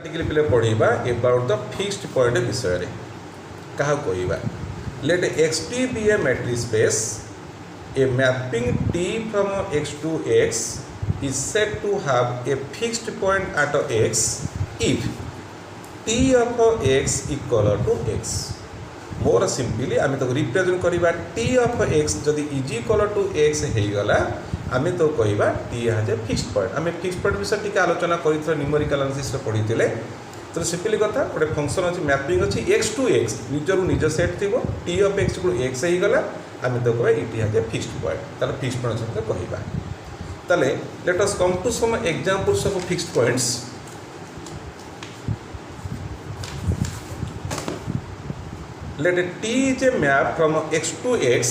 पे पढ़ा about the fixed point विषय क्या कहवा let xt be a matrix space a mapping t from x to x is said to have a fixed point at x if t of x equal to x. More simply आम तो represent करवा t of x जदि is equal to x होगला आम तो कहवा t has a fixed point. आम fixed point विषय T आलोचना कर न्यूमेरिकल एनालिसिस पढ़ी तो सिंपली कथा गोटे फंक्शन अच्छी मैपिंग अच्छी x टू x निजर निज सेट थी t of x को x होगला आम तो कह it has a fixed point तार फिक्स्ड पॉइंट सहित कहवा. ताले let us come to some examples of fixed points. Let t is a map from x to x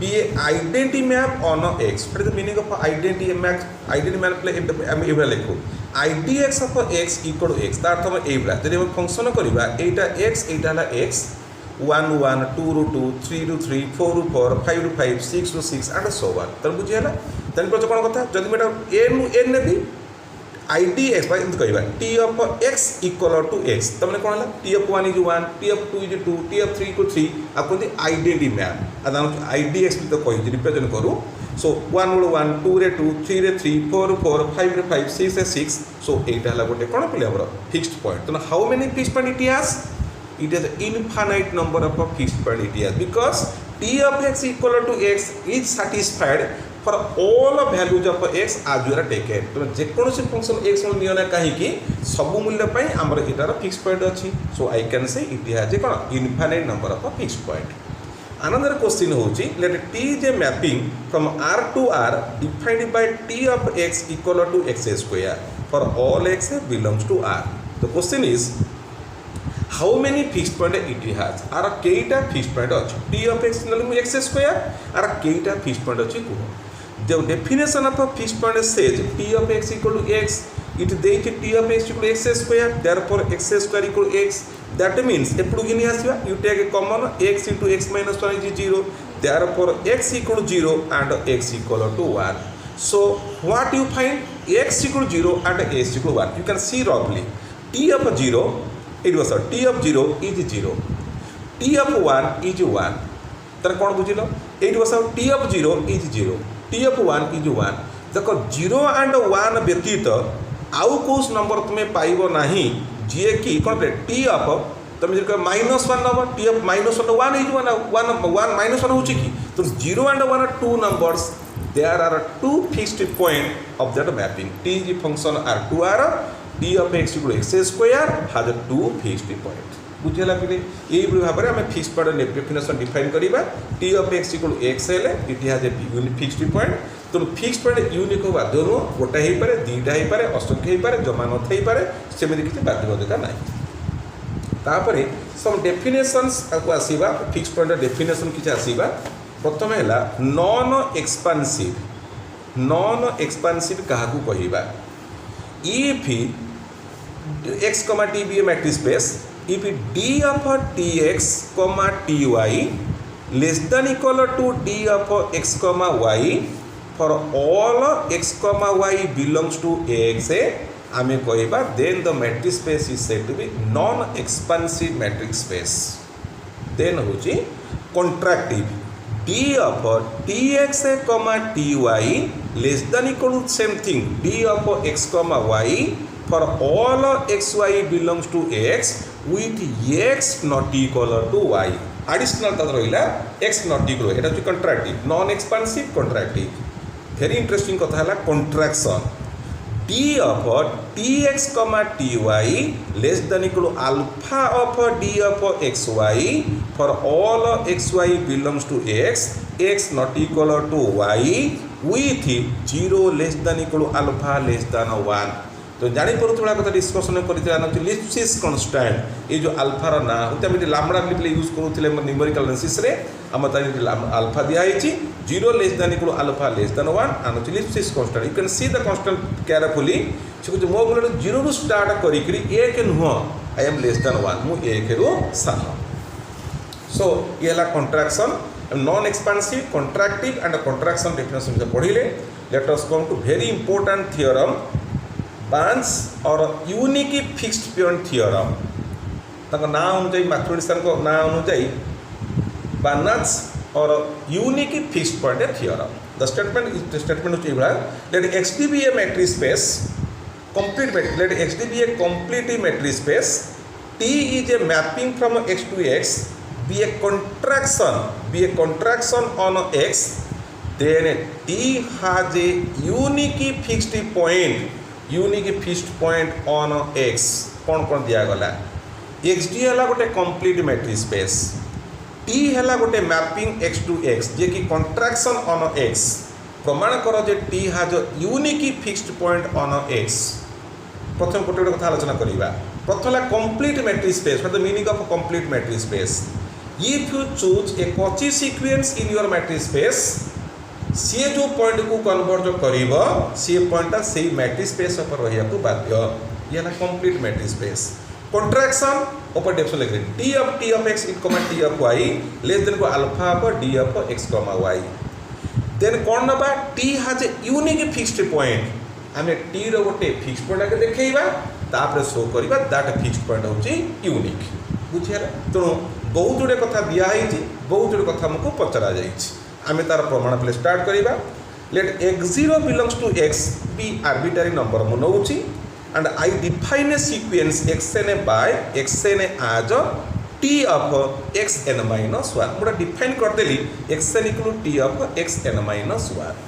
be a identity map on x. What is the meaning of identity map? Identity map play I am लिखो idx of x equal to x. तार हम एवला जब हम function करबा एटा x एटा हला x 1 1 2 ru 2 3 ru 3 4 ru 4 5 ru 5 6 ru 6 and so on. तब बुझी हला तन पर कोन कथा जदि मेटा a नु n नेबी id x बाय एंत कहबा t of x equal to x तमने कोन हला t of 1 is 1 t of 2 is 2 t of 3 equal 3 आपको identity map अदान id x तो कहि रिप्रेजेंट करू. सो 1 ru 1 2 रे 2 3 रे 3 4 ru 4 5 रे 5 6 रे 6. सो एटा हला गोटे कोन पिले हमर फिक्स्ड पॉइंट. तो how many fixed point it has? It has an infinite number of fixed point it has because t of x equal to x is satisfied for all values of x as you are taken. तो जेकोन से function x मन नियना काहे कि सब मूल्य पई हमर इटार fixed point अछि. So I can say it has a कोन infinite number of fixed point. Another question होची let t is a mapping from r to r defined by t of x equal to x square for all x belongs to r. The question is how many fixed point it has? आर केटा fixed point अछि t of x नलु x square आर केटा fixed point अछि को the definition of a fixed point says t of x equal to x it देछि t of x equal to x square therefore x square equal to x. That means एपडु Guinea आसीबा you take a common x into x minus 1 is 0 therefore x equal to 0 and x equal to 1. So what you find x equal to 0 and x equal to 1 you can see roughly t of 0 it was t of 0 is 0 t of 1 is 1 तर कौन बुझिल it was t of 0 is 0 t of 1 is 1 देखो 0 and 1 व्यतीत आउ कोस number तुम्हें पाइबो नाही जे कि कौन पे t of तुम जो -1 नंबर t of -1 1 is 1 1 -1 होची कि तो 0 and 1 are two numbers there are two fixed point of that mapping t is function are 2 are t of x equal to x square has two fixed point. बुझेला कि ये भाव में आम fixed point definition define करवा t of x equal to x हेले it has a fixed point. तो fixed point unique हो बाध्य नुह गोटे हो पारे दुईटा हो पारे असंख्य हो पारे जमा न थई पारे सेମିତି किसी बाध्यबाधकता नाही. तापरे सम डेफिनेशंस को आसीबा फिक्स्ड पॉइंट डेफिनेशन किछि आसीबा. प्रथम हैला नॉन एक्सपेंसिव काहाकू कहिबा if x comma t be a matrix space if d of tx comma ty less than equal to d of x comma y for all x comma y belongs to x आमे कहबा then the matrix space is said to be non expansive matrix space. then होची contractive d of tx comma ty less than equal to same thing d of x comma y for all xy belongs to x with x not equal to y. additional तद रहिला x not equal एटा जो contractive non expansive contractive. very interesting कथा हला contraction d of tx comma ty less than equal to alpha of d of xy for all xy belongs to x x not equal to y with 0 less than equal to alpha less than 1. तो जानी पड़ुला कथा discussion करते लिप्सिस constant ये जो अल्फार ना होते आम lambda लिपले यूज करूँ न्यूमेरिकल एनालिसिस रे आम अल्फा दिखाई 0 less than equal alpha less than 1 आम Lipschitz constant you can see the constant carefully से कहते मो बोले 0 रु स्टार्ट करी एक नुह आई एम लेस देन 1 मु एक रु सान. सो ये है contraction non expansive contractive and contraction definition पढ़िले. Let us come to very important theorem Banach's और यूनिक फिक्स्ड पॉइंट थियोरम ना अनुजाई मैथमेटिशियन को ना अनुजाई बार्न्स और unique fixed point theorem the statement let Xd be a metric space let Xd be a complete metric space T is a mapping from X to X be a contraction on X then T has a unique fixed point on X कौन दिया गला Xd है गोटे complete metric space T है गोटे mapping X to X जे कि कंट्राक्शन on X प्रमाण कर जे T has a unique fixed point on X प्रथम गोटे कथा आलोचना करवा प्रथम है complete metric space what the meaning of complete metric space if you choose a Cauchy sequence in your metric space सी जो पॉइंट को कन्वर्ज कर सी पॉइंटा से मैट्रिक्स स्पेस पर रहा बाध्य ये है कंप्लीट मैट्रिक्स स्पेस कंट्राक्शन ऊपर डेफिनेशन लिख रहे T of X T of Y less than को alpha of D of X Y then कौन ना T has a unique fixed point आम टी रोटे फिक्स पॉइंट आगे देखा तापर शो करवा दैट फिक्स्ड पॉइंट हूँ यूनिक बुझे तेणु बहुत जोड़े कथा दिखाई बहुत जोड़े कथा आमको पचरा आम तार प्रमाण पे स्टार्ट करवा let x0 belongs to x be arbitrary number मु नौची and I define a sequence xn by xn as t of xn minus 1 मुझे डिफाइन करदेली xn equal to t of xn minus 1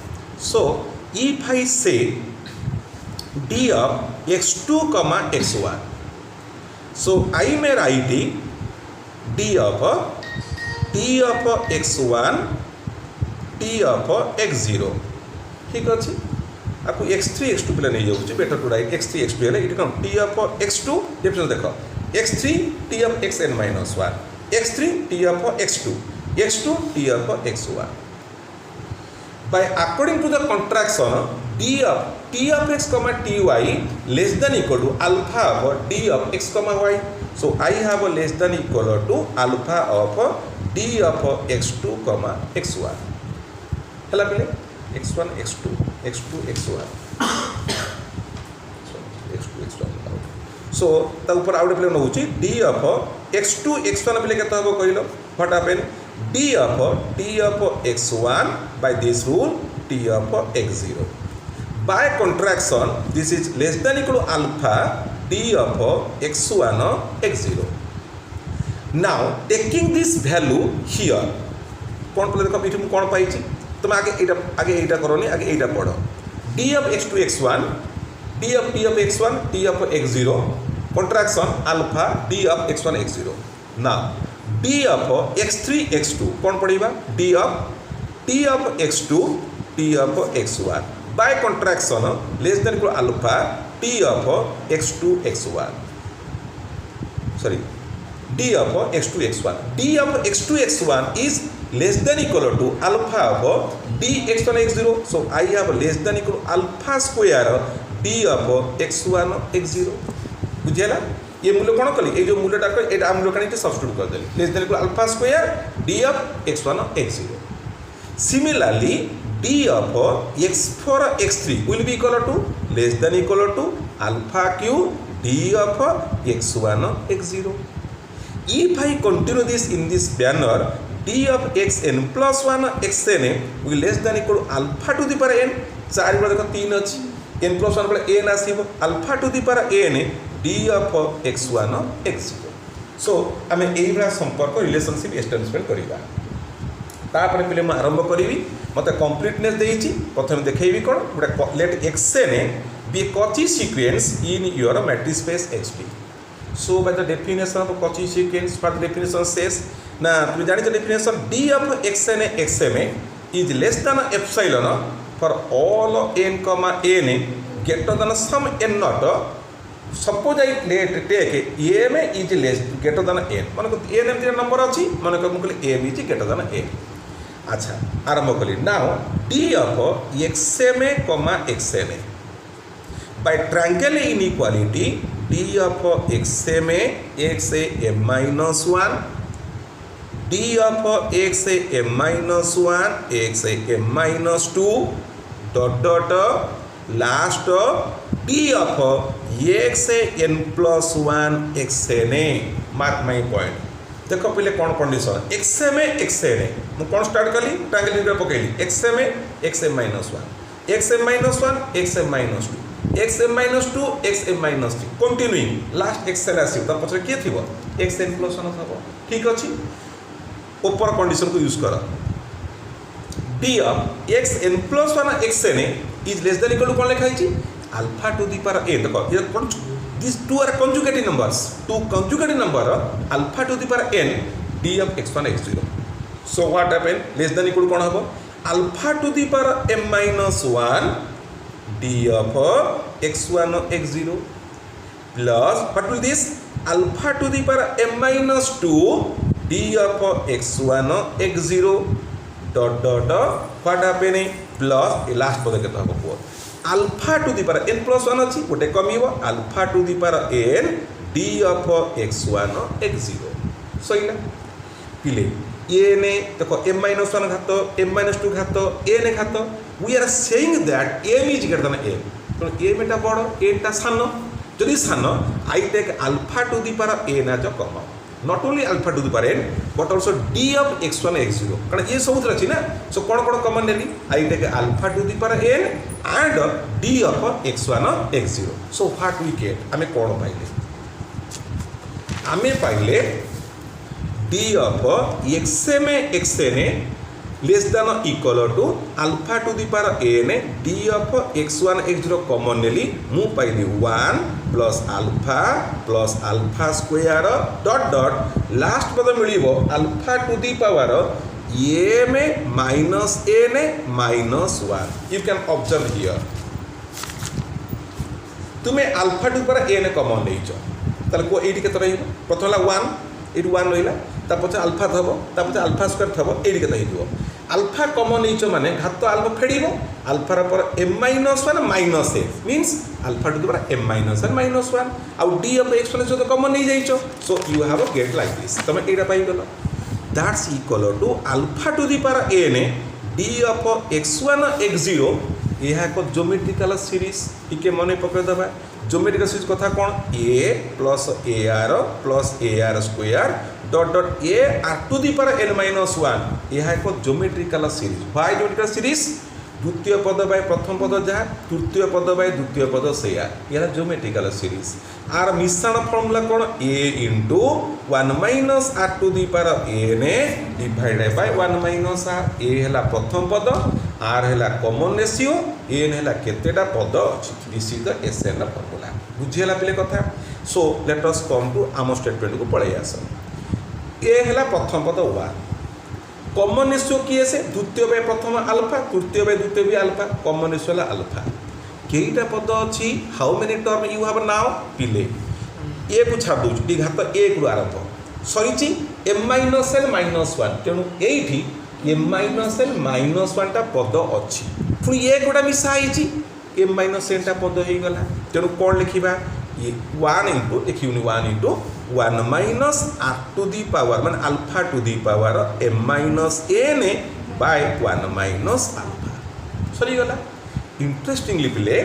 so if I say d of x2 comma x1 so I may write d of t of x1 t of x0 ठीक अच्छे आपको x3 x2 पे नहीं जाऊँ better to right x3 x2 है ये कौन t of x2 definition देखो x3 t of xn minus 1 x3 t of x2 x2 t of x1 by according to the contraction d of t of x comma ty less than equal to alpha of d of x comma y so I have a less than equal to alpha of d of x2 comma x1 है पे x1 x2 x2 x1 x2 x1 so ता ऊपर out play now d of x2 x1 पे केते हबो कहलो what happen d of t of x1 by this rule t of x0 by contraction this is less than equal to alpha d of x1 x0 now taking this value here कौन पे देखो इठु कौन पाई तुम आगे एटा करनी आगे एटा पढ़ d of x2 x1 d of t of x1 t of x0 contraction alpha d of x1 x0 now d of x3 x2 कौन पढ़ा d of t of x2 t of x1 by contraction less than equal alpha t of x2 x1 sorry d of x2 x1 d of x2 x1 is less than equal to alpha of d x1 x0 so I have less than equal to alpha square d of x1 x0 बुझेगा ये मूल्य कौन कली ये जो मूल्यटा ये मूल्य का substitute कर देली less than equal alpha square d of x1 x0 similarly d of x4 x3 will be equal to less than equal to alpha q d of x1 x0 if I continue this in this manner d of xn plus 1 xn will less than equal to alpha to the power n 4 देखो 3 अच्छी n plus 1 n आसीबो alpha to the power n d of x1 x0 so आम यही संपर्क relationship establishment करवा तापर पे मुझे आरंभ करी मत कंप्लीटनेस देती प्रथम देखी कौन गोटे लेट xn बी कची sequence in your metric space xp so by the definition of कची sequence what the definition says ना तुम जानी definition d of xn xm is less than epsilon for all n comma n greater than some n not suppose I take m is less greater than n मन को n M number अच्छी मन को m is greater than n अच्छा आरंभ कली now d of xm comma xn by triangle inequality d of xm xm minus 1 d of xm minus 1 xm minus 2 dot dot last d d of xn plus 1 xna mark my point देख पहले कौन condition xma xna मु कौन start कली triangle integral पकेली xma xm minus 1 xm minus 1 xm minus 2 xm minus 2 xm minus 3 continuing last xn आसी त पछरे के थिबो xn plus 1 थबो ठीक अछि ऊपर कंडीशन को यूज कर d of xn plus 1 xna is less than equal to कौन लिखा है alpha to the power n देखो ये कौन these two are conjugative numbers two conjugative number alpha to the power n d of x1 x0 so what happen less than equal to कौन हबो alpha to the power m minus 1 d of x1 x0 plus what will this alpha to the power m minus 2 d of x1 x0 dot dot dot what happening plus last पद केते हबो को alpha to the power n plus 1 अछि गोटे कमिबो alpha to the power n d of x1 x0 सहीला पिले n देखो m minus 1 घात m minus 2 घात n घात we are saying that m is greater than n तो m टा बड़ n टा सानो जदि सानो I take alpha to the power n as a common not only alpha to the power n but also d of x1 x0 कारण ये सब अछि ना सो कोन कोन कॉमन लेली I take alpha to the power n and d of x1 x0 so what we get हमें कोन पाइले हमें पाइले d of xma xna less than or equal to alpha to the power n d of x1 x0 common लेली मु पाइली 1 plus alpha square dot dot last पद मिलिबो alpha to the power m minus n minus 1 you can observe here तुम्हें alpha to the power n common लेइछो ताले को AD केते रहिबो प्रथम ला 1 AD 1 रहिला ता पछे अल्फा थबो ता पछे अल्फा स्क्वायर थबो एडी केते हिदिबो अल्फा कॉमन लेइछो माने घात अल्फा फेडिबो अल्फा रा पर m minus 1 minus a means alpha to the power m minus 1 minus 1 आउ d of x1 तो कॉमन नहीं जाइछो so you have a get like this तमे एटा पाइ गेलो that's equal to alpha to the power n d of x1 x0 यह को geometrical series इके मने पकड़ दबा ज्योमेट्रिकल सीरीज कथा कोन a plus ar square dot dot a r to the power n minus 1 यह को geometrical series why geometrical series द्वितीय पद बाय प्रथम पद जहाँ तृतीय पद बाय द्वितीय पद सेया यह ज्योमेट्रिकल सीरीज आर मिश्रण formula cone a into 1 minus r to the power n divided by 1 minus r a हला प्रथम पद r हला कॉमन रेशियो n हला केतेटा पद अछि this is the SN formula बुझियला पिले कथा so let us come to आम स्टेटमेंट को पढाई आस a हला प्रथम पद 1 कॉमन रेशियो किए से द्वितीय बाय प्रथम अल्फा तृतीय बाय द्वितीय भी अल्फा कॉमन रेशियो ला अल्फा केईटा पद अछि how many term you have now पिले ए को छाड़ दउ डी घात ए को आरंभ सरीची m minus l minus 1 तेनु एठी m minus l minus 1 टा पद अछि पुनी ए कोटा मिसा आइची m minus n टा पद हेई गला तेनु कोन लिखिबा 1 into लिखिउनी 1 into 1 minus r to the power मान alpha to the power m minus n by 1 minus alpha सरी गला interestingly play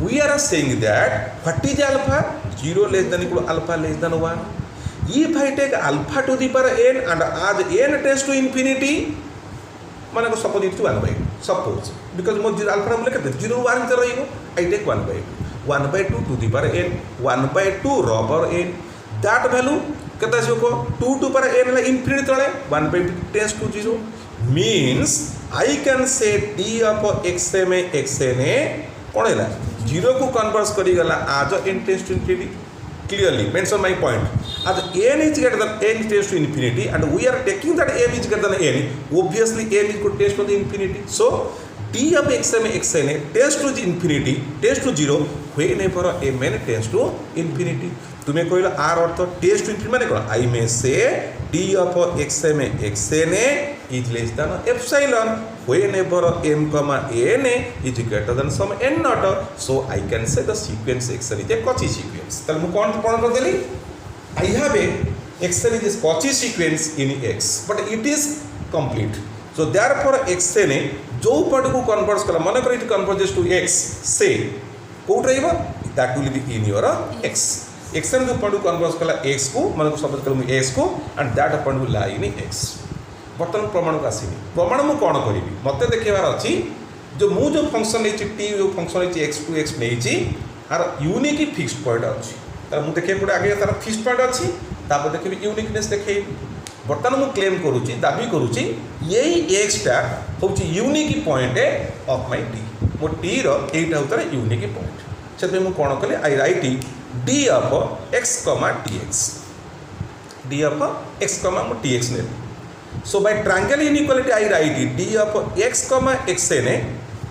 we are saying that what is alpha 0 less than equal to alpha less than 1 if I take alpha to the power n and as n tends to infinity माने को suppose it 1 by suppose because mo alpha हम लेके 0 1 तो रहिबो I take 1 by 2 to the power n 1 by 2 raw power n that value केता से को 2 to power n La infinity तळे 1 by tends to 0 means I can say d of xma xna कोन हैला 0 को convert करी गला आज n tends to infinity clearly mention my point as n is greater than n tends to infinity and we are taking that m is greater than n obviously m is going to tends to the infinity so d of xma xna tends to the infinity tends to 0 whenever mn tends to infinity तुम्हें कहला r earth tends to infinity माने कोन I may say d of xma xna is less than epsilon whenever m comma n is greater than some n not so I can say the sequence xn is a Cauchy sequence तल मु कोन कर देली I have a xn is Cauchy sequence in x but it is complete so therefore xn जो पट को convert कला माने कर it converges to x से कोट रहइबो that will be in your X एक्शन जो पॉइंट कन्वर्स कला एक्स को मन को सपोज करूँ एक्स को and that point will lie in X बर्तमान प्रमाण को आसनी प्रमाण मुझे कौन करी मत देखार अच्छी जो मु जो फंक्शन नहीं टी जो फंक्शन नहीं एक्स टू एक्स नहीं आर यूनिक फिक्स्ड पॉइंट अच्छी तार मुझे देखिए गोटे आगे तार फिक्स्ड पॉइंट अच्छी तापर देखिए यूनिकनेस देखे बर्तमान मुझे क्लेम करुच्ची दाबी करुच्ची यही एक्सटा हूँ unique point of my T मो टी रहा होता है यूनिक पॉइंट से मुझे कौन कले I write D of X comma T X D of X comma मो टी एक्स ने so by triangle inequality I write D of X comma X N A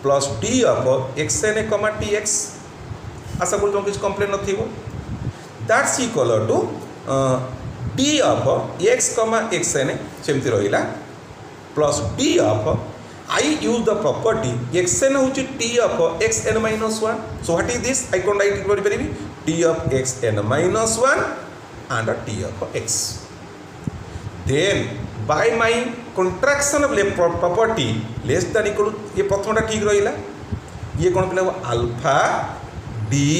plus D of X N A comma T X आशा करूँ किसी कंप्लेन न that's equal to D of X comma X N A सेमती रहा plus D of I use the property X N हूँ T of X N minus one so what is this I can write it करी T of X N minus one and T of X then by my contraction of property less than equal ये प्रथमटा ठीक रहा ये कौन पे alpha D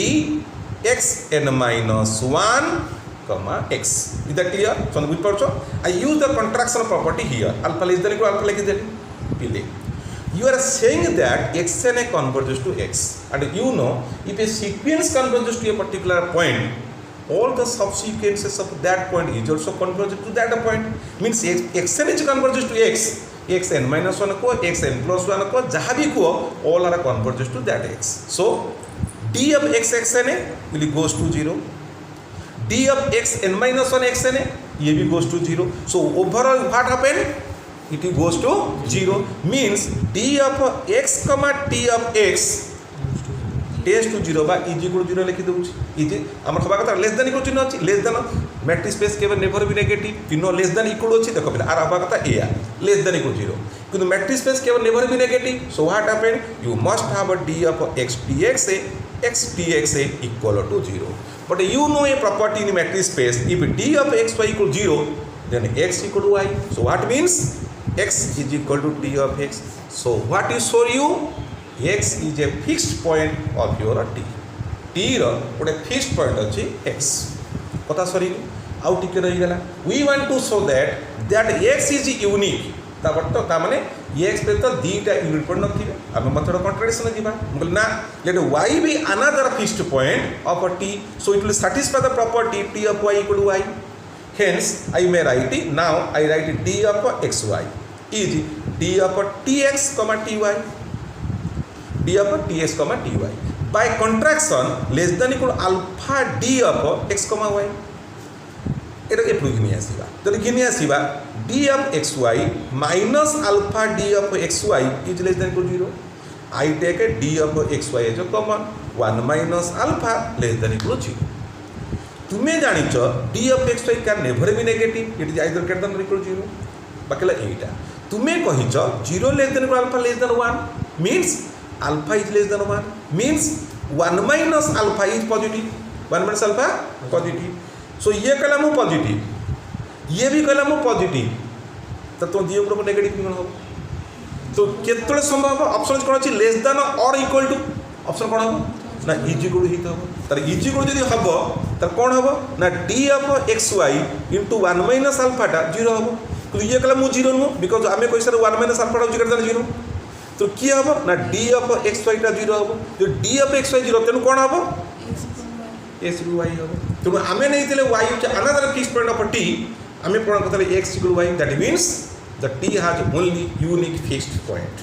X N minus one comma x is that clear so बुझ पारछो I use the contraction property here alpha less than equal alpha like that pile you are saying that xn converges to x and you know if a sequence converges to a particular point all the subsequences of that point is also converged to that point means xn is converges to x xn minus 1 को xn plus 1 को जहाँ भी को all are converges to that x so d of x xn will goes to 0 d of x n minus 1 x n ये भी goes to 0 so overall what happen it goes to 0 means d of x comma t of x tends to 0 बा is equal 0 लिखि दउछि is हमर खबा कथा less than equal चिन्ह अछि less than matrix space केवल नेवर भी नेगेटिव चिन्ह लेस देन इक्वल अछि देखो पहले आर हबा कथा ए लेस देन इक्वल 0 किंतु मैट्रिक्स स्पेस केवल नेवर भी negative so what happened you must have a d of x dx x dx equal to 0 but you know a property in matrix space if d of x y equal 0 then x equal to y so what means x is equal to d of x so what is for you x is a fixed point of your t रो गोटे fixed point अच्छी x कथा सरी आउ टिके रही गला we want to show that x is unique ता माने x पे तो दीटा यूनिट पॉइंट नथिबे आमे मेथड कॉन्ट्रडिक्शन जीवा बोल ना late y be another fixed point of a t so it will satisfy the property t of y equal to y hence I may write it now I write d of xy is d of tx comma ty d of tx comma ty by contraction less than equal alpha d of x comma y এটা এপ্রু ঘিনি আসিবা তাহলে ঘিনি আসিবা d of xy minus alpha d of xy is less than equal to 0 I take a d of xy as a common 1 minus alpha less than equal to 0 तुम्हें जानिଛ d of xy can never be negative it is either greater than or equal to 0 बाकीला एटा तुम्हें कहिଛ 0 less than equal alpha less than 1 means alpha is less than 1 means 1 minus alpha is positive 1 minus alpha positive सो ये कहला मु positive ये भी कहला मु positive तो तुम दियो ग्रुप नेगेटिव कौन हो तो केतले संभव ऑप्शन कौन अछि लेस देन और इक्वल टू ऑप्शन कौन हो ना इज इक्वल ही तो तर इज इक्वल जदी हबो त कौन हबो ना d of xy into 1 minus alpha टा 0 हबो तो ये कहला मु 0 नो बिकॉज़ आमे कोइ सर 1 minus alpha टा ग्रेटर देन 0 तो की हबो ना d of xy टा 0 हबो जो d of xy 0 तेनु कौन हबो x equal y हबो तो आमे नहीं थिले y is another fixed point of t आमे कोन कथले x equal y that means the t has only unique fixed point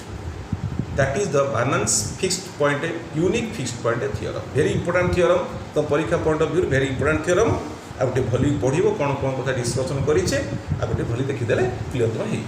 that is the Banach's fixed point unique fixed point theorem very important theorem तो परीक्षा point of view very important theorem आ गोटे भली पढ़िबो कोन कोन कथा discussion करिचे आ गोटे भली देखि देले clear तो हेई